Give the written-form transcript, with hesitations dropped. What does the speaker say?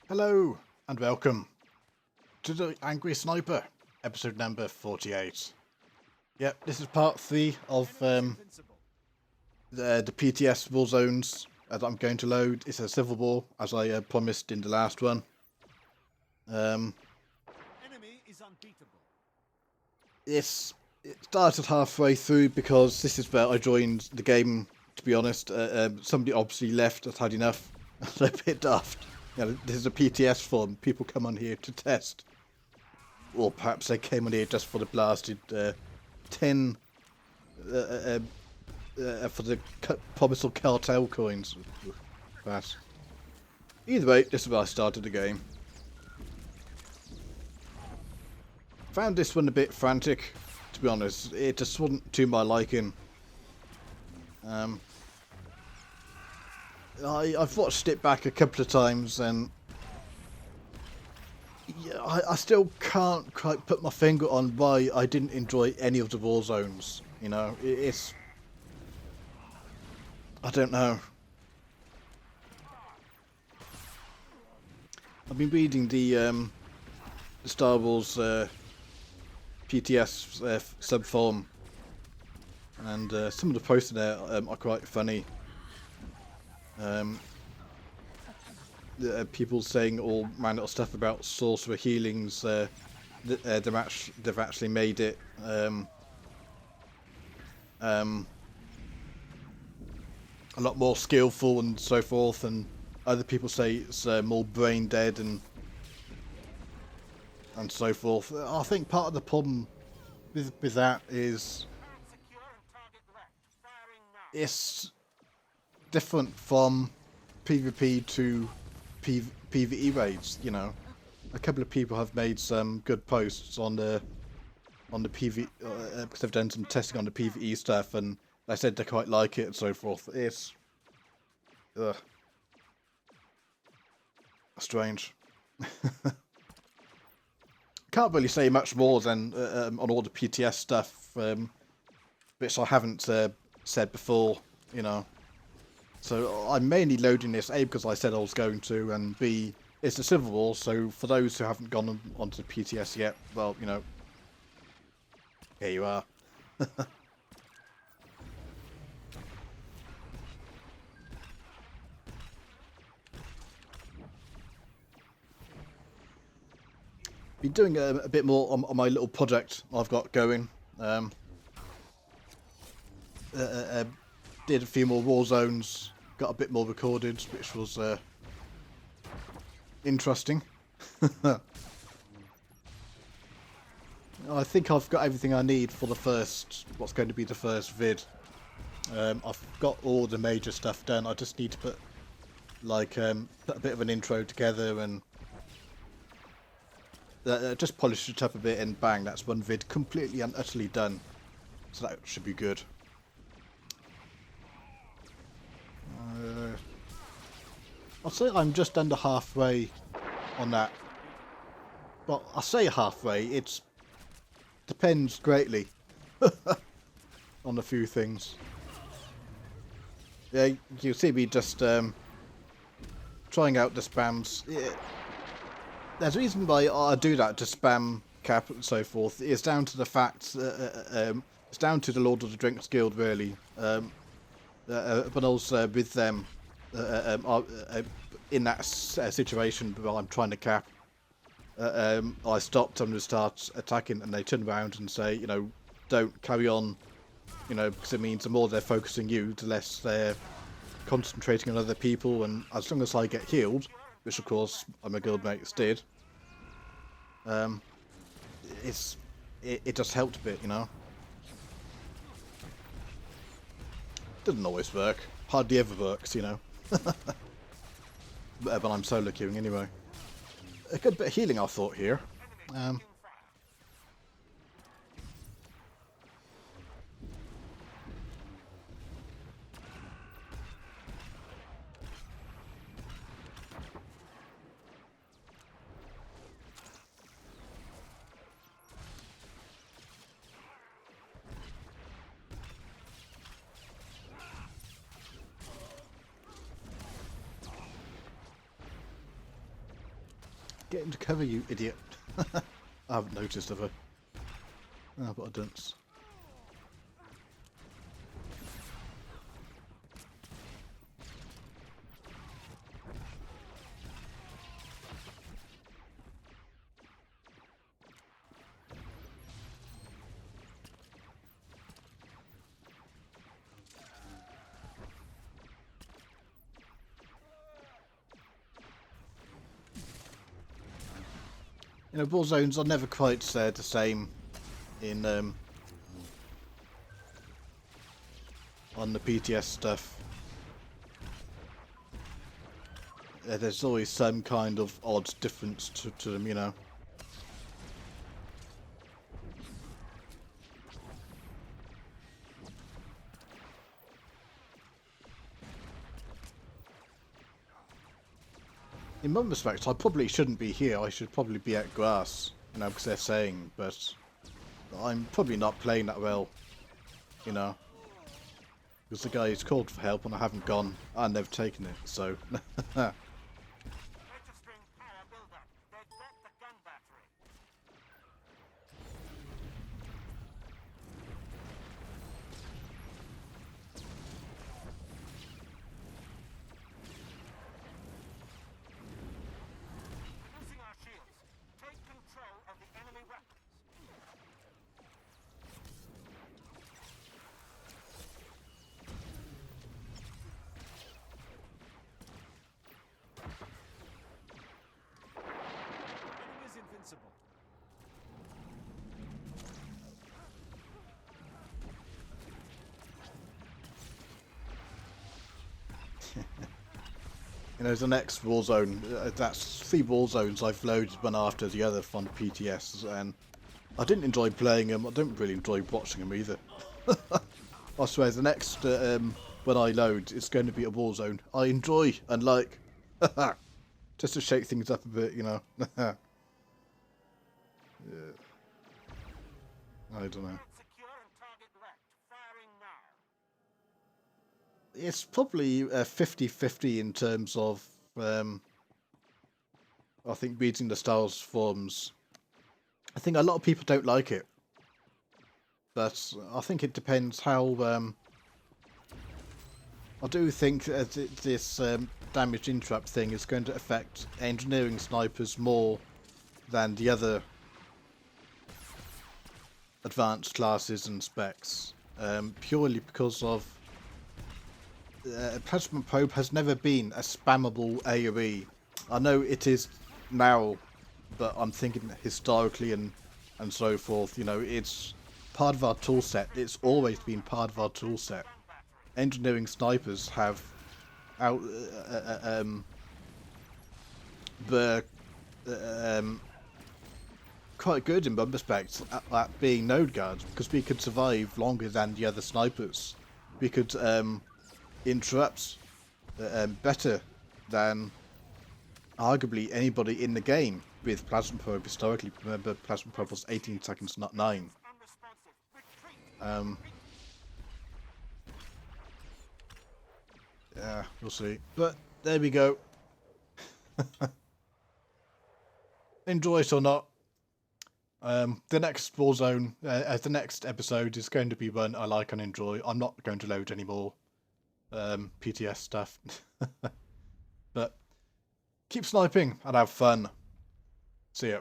Hello and welcome to the Angry Sniper, episode number 48. Yep, this is part 3 of the PTS warzones that I'm going to load. It's a civil war, as I promised in the last one. Enemy is unbeatable. It started halfway through because this is where I joined the game, to be honest. Somebody obviously left, I'd had enough. They're a bit daft. You know, this is a PTS form. People come on here to test. Or perhaps they came on here just for the blasted 10 for the promisal cartel coins. But either way, this is where I started the game. Found this one a bit frantic, to be honest. It just wasn't to my liking. I've watched it back a couple of times and yeah, I still can't quite put my finger on why I didn't enjoy any of the war zones. You know, it's... I don't know. I've been reading the Star Wars PTS subforum, and some of the posts in there are quite funny. People saying all manner of stuff about sorcerer healings. They've actually made it a lot more skillful and so forth, and other people say it's more brain dead and so forth. I think part of the problem with that is it's different from PvP to PvE raids. You know, a couple of people have made some good posts on the PvE because they've done some testing on the PvE stuff, and they said they quite like it and so forth. It's strange. Can't really say much more than on all the PTS stuff, which I haven't said before. You know. So I'm mainly loading this, A, because I said I was going to, and B, it's the Civil War, so for those who haven't gone onto the PTS yet, well, you know, here you are. Been doing a bit more on my little project I've got going. Did a few more war zones. Got a bit more recorded, which was interesting. I think I've got everything I need for what's going to be the first vid. I've got all the major stuff done. I just need to put a bit of an intro together and just polish it up a bit, and bang, that's one vid completely and utterly done. So that should be good. I'll say I'm just under halfway on that. Well, I say halfway, it depends greatly on a few things. Yeah, you see me just trying out the spams. There's a reason why I do that, to spam cap and so forth. It's down to the fact, it's down to the Lord of the Drinks Guild, really. But also with them, in that situation while I'm trying to cap, I stopped them to start attacking, and they turn around and say, you know, don't carry on, you know, because it means the more they're focusing you, the less they're concentrating on other people, and as long as I get healed, which of course my guildmates did, it just helped a bit, you know. Doesn't always work. Hardly ever works, you know. But I'm solo queuing anyway. A good bit of healing, I thought, here. Get into cover, you idiot. I haven't noticed of her. Oh, but I don't. You know, war zones are never quite the same in on the PTS stuff. There's always some kind of odd difference to them, you know. In one respect, I probably shouldn't be here. I should probably be at grass, you know, because they're saying, but I'm probably not playing that well, you know. Because the guy has called for help and I haven't gone and they've taken it, so... Invincible. You know, the next war zone, that's 3 war zones I've loaded one after the other from PTS, and I didn't enjoy playing them. I don't really enjoy watching them either. I swear, the next when I load, it's going to be a war zone I enjoy and like, just to shake things up a bit, you know. Yeah. I don't know. It's probably 50-50 in terms of, I think, reading the Styles forums. I think a lot of people don't like it. But I think it depends how... I do think this damage interrupt thing is going to affect engineering snipers more than the other advanced classes and specs. Purely because of... Plasma Probe has never been a spammable AoE. I know it is now, but I'm thinking historically and so forth. You know, it's part of our toolset. It's always been part of our toolset. Engineering snipers have quite good in one respect at being node guards, because we could survive longer than the other snipers. We could interrupt better than arguably anybody in the game with Plasma Probe historically. Remember, Plasma Probe was 18 seconds, not 9. Yeah, we'll see. But there we go. Enjoy it or not. The next Warzone, the next episode is going to be one I like and enjoy. I'm not going to load any more PTS stuff. But keep sniping and have fun. See ya.